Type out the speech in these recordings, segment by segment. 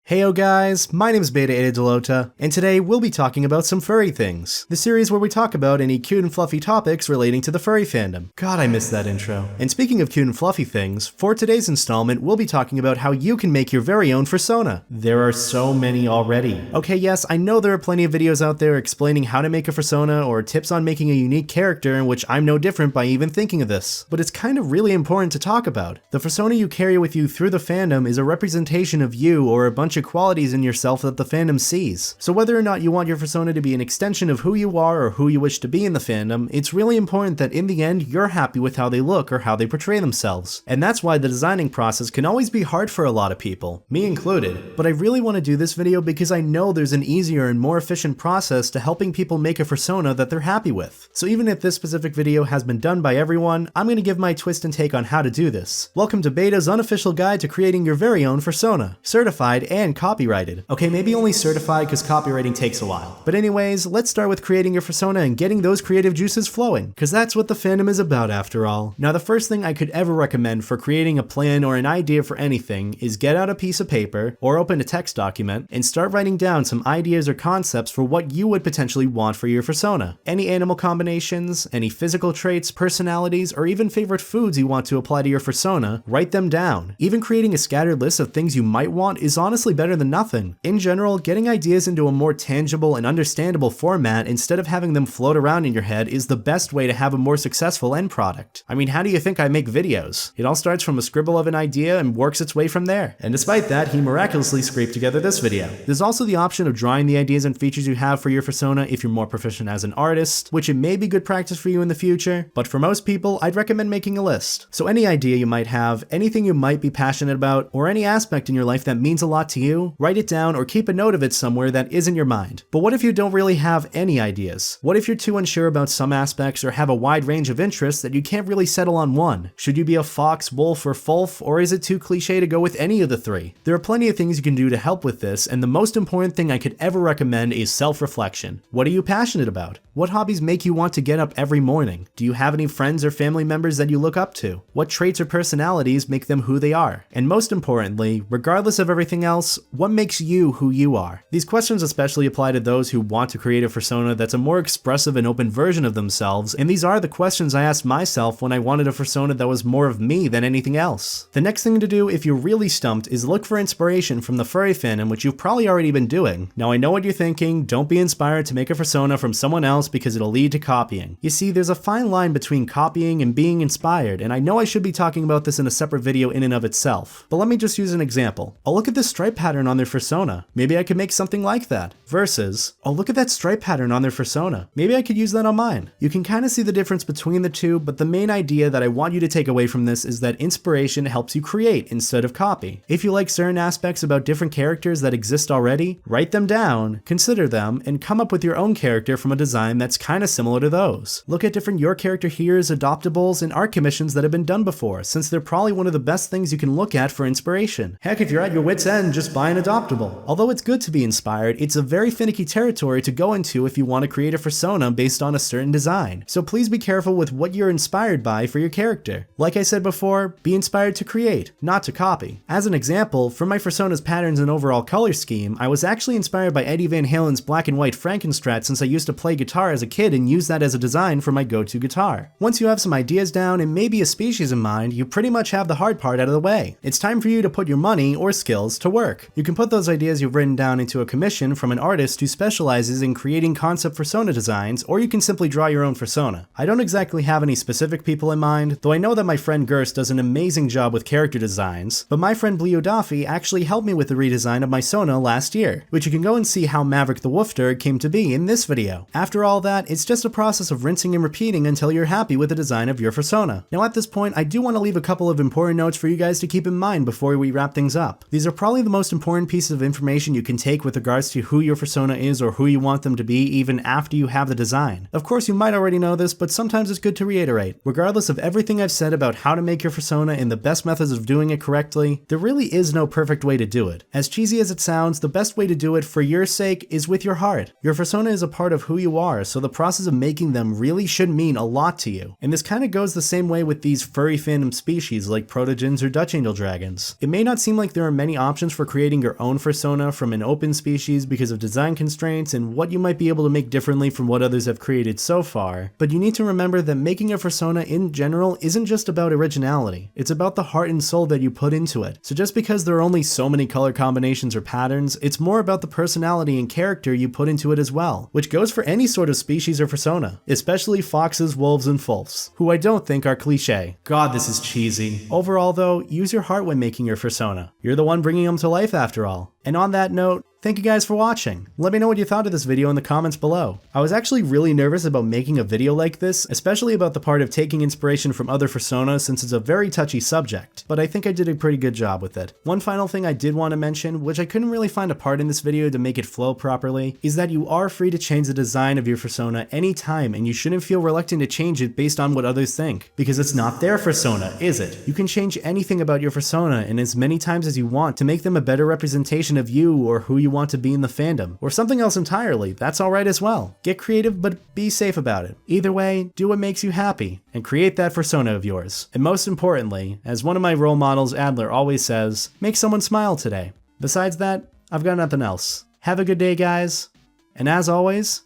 Heyo guys, my name is BetaEtaDelota, and today we'll be talking about some furry things. The series where we talk about any cute and fluffy topics relating to the furry fandom. God, I missed that intro. And speaking of cute and fluffy things, for today's installment, we'll be talking about how you can make your very own Fursona. There are so many already. Okay, yes, I know there are plenty of videos out there explaining how to make a Fursona or tips on making a unique character, in which I'm no different by even thinking of this. But it's kind of really important to talk about. The Fursona you carry with you through the fandom is a representation of you or a bunch of qualities in yourself that the fandom sees. So whether or not you want your Fursona to be an extension of who you are or who you wish to be in the fandom, it's really important that in the end you're happy with how they look or how they portray themselves. And that's why the designing process can always be hard for a lot of people, me included. But I really want to do this video because I know there's an easier and more efficient process to helping people make a Fursona that they're happy with. So even if this specific video has been done by everyone, I'm going to give my twist and take on how to do this. Welcome to Beta's unofficial guide to creating your very own Fursona, certified and copyrighted. Okay, maybe only certified because copywriting takes a while. But anyways, let's start with creating your Fursona and getting those creative juices flowing, because that's what the fandom is about after all. Now, the first thing I could ever recommend for creating a plan or an idea for anything is get out a piece of paper or open a text document and start writing down some ideas or concepts for what you would potentially want for your Fursona. Any animal combinations, any physical traits, personalities, or even favorite foods you want to apply to your Fursona, write them down. Even creating a scattered list of things you might want is honestly better than nothing. In general, getting ideas into a more tangible and understandable format instead of having them float around in your head is the best way to have a more successful end product. I mean, how do you think I make videos? It all starts from a scribble of an idea and works its way from there. And despite that, he miraculously scraped together this video. There's also the option of drawing the ideas and features you have for your Fursona if you're more proficient as an artist, which it may be good practice for you in the future, but for most people, I'd recommend making a list. So any idea you might have, anything you might be passionate about, or any aspect in your life that means a lot to you, write it down or keep a note of it somewhere that isn't your mind. But what if you don't really have any ideas? What if you're too unsure about some aspects or have a wide range of interests that you can't really settle on one? Should you be a fox, wolf, or fulf, or is it too cliche to go with any of the three? There are plenty of things you can do to help with this, and the most important thing I could ever recommend is self-reflection. What are you passionate about? What hobbies make you want to get up every morning? Do you have any friends or family members that you look up to? What traits or personalities make them who they are? And most importantly, regardless of everything else, what makes you who you are? These questions especially apply to those who want to create a Fursona that's a more expressive and open version of themselves, and these are the questions I asked myself when I wanted a Fursona that was more of me than anything else. The next thing to do if you're really stumped is look for inspiration from the furry fandom, which you've probably already been doing. Now I know what you're thinking, don't be inspired to make a Fursona from someone else because it'll lead to copying. You see, there's a fine line between copying and being inspired, and I know I should be talking about this in a separate video in and of itself, but let me just use an example. Oh, look at this stripe pattern on their Fursona. Maybe I could make something like that. Versus, oh, look at that stripe pattern on their Fursona. Maybe I could use that on mine. You can kind of see the difference between the two, but the main idea that I want you to take away from this is that inspiration helps you create instead of copy. If you like certain aspects about different characters that exist already, write them down, consider them, and come up with your own character from a design that's kind of similar to those. Look at different Your Character Here's, adoptables, and art commissions that have been done before, since they're probably one of the best things you can look at for inspiration. Heck, if you're at your wit's end, just buy an adoptable. Although it's good to be inspired, it's a very finicky territory to go into if you want to create a Fursona based on a certain design. So please be careful with what you're inspired by for your character. Like I said before, be inspired to create, not to copy. As an example, for my Fursona's patterns and overall color scheme, I was actually inspired by Eddie Van Halen's black and white Frankenstrat, since I used to play guitar as a kid and use that as a design for my go-to guitar. Once you have some ideas down and maybe a species in mind, you pretty much have the hard part out of the way. It's time for you to put your money or skills to work. You can put those ideas you've written down into a commission from an artist who specializes in creating concept Fursona designs, or you can simply draw your own Fursona. I don't exactly have any specific people in mind, though I know that my friend Gerst does an amazing job with character designs, but my friend Bliodafi actually helped me with the redesign of my Sona last year, which you can go and see how Maverick the Woofter came to be in this video. After all that, it's just a process of rinsing and repeating until you're happy with the design of your Fursona. Now at this point, I do want to leave a couple of important notes for you guys to keep in mind before we wrap things up. These are probably the most important pieces of information you can take with regards to who your Fursona is or who you want them to be even after you have the design. Of course, you might already know this, but sometimes it's good to reiterate. Regardless of everything I've said about how to make your Fursona and the best methods of doing it correctly, there really is no perfect way to do it. As cheesy as it sounds, the best way to do it for your sake is with your heart. Your Fursona is a part of who you are, so the process of making them really should mean a lot to you. And this kind of goes the same way with these furry fandom species like protogens or Dutch angel dragons. It may not seem like there are many options for creating creating your own Fursona from an open species because of design constraints and what you might be able to make differently from what others have created so far, but you need to remember that making a Fursona in general isn't just about originality, it's about the heart and soul that you put into it. So just because there are only so many color combinations or patterns, it's more about the personality and character you put into it as well, which goes for any sort of species or Fursona, especially foxes, wolves, and wolves, who I don't think are cliche. God, this is cheesy. Overall though, use your heart when making your Fursona. You're the one bringing them to life after all. And on that note, thank you guys for watching. Let me know what you thought of this video in the comments below. I was actually really nervous about making a video like this, especially about the part of taking inspiration from other Fursonas since it's a very touchy subject, but I think I did a pretty good job with it. One final thing I did want to mention, which I couldn't really find a part in this video to make it flow properly, is that you are free to change the design of your Fursona anytime, and you shouldn't feel reluctant to change it based on what others think, because it's not their Fursona, is it? You can change anything about your Fursona and as many times as you want to make them a better representation of you or who you want to be in the fandom, or something else entirely. That's alright as well. Get creative, but be safe about it. Either way, do what makes you happy, and create that Fursona of yours. And most importantly, as one of my role models, Adler, always says, make someone smile today. Besides that, I've got nothing else. Have a good day, guys, and as always,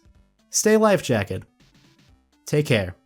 stay life jacket. Take care.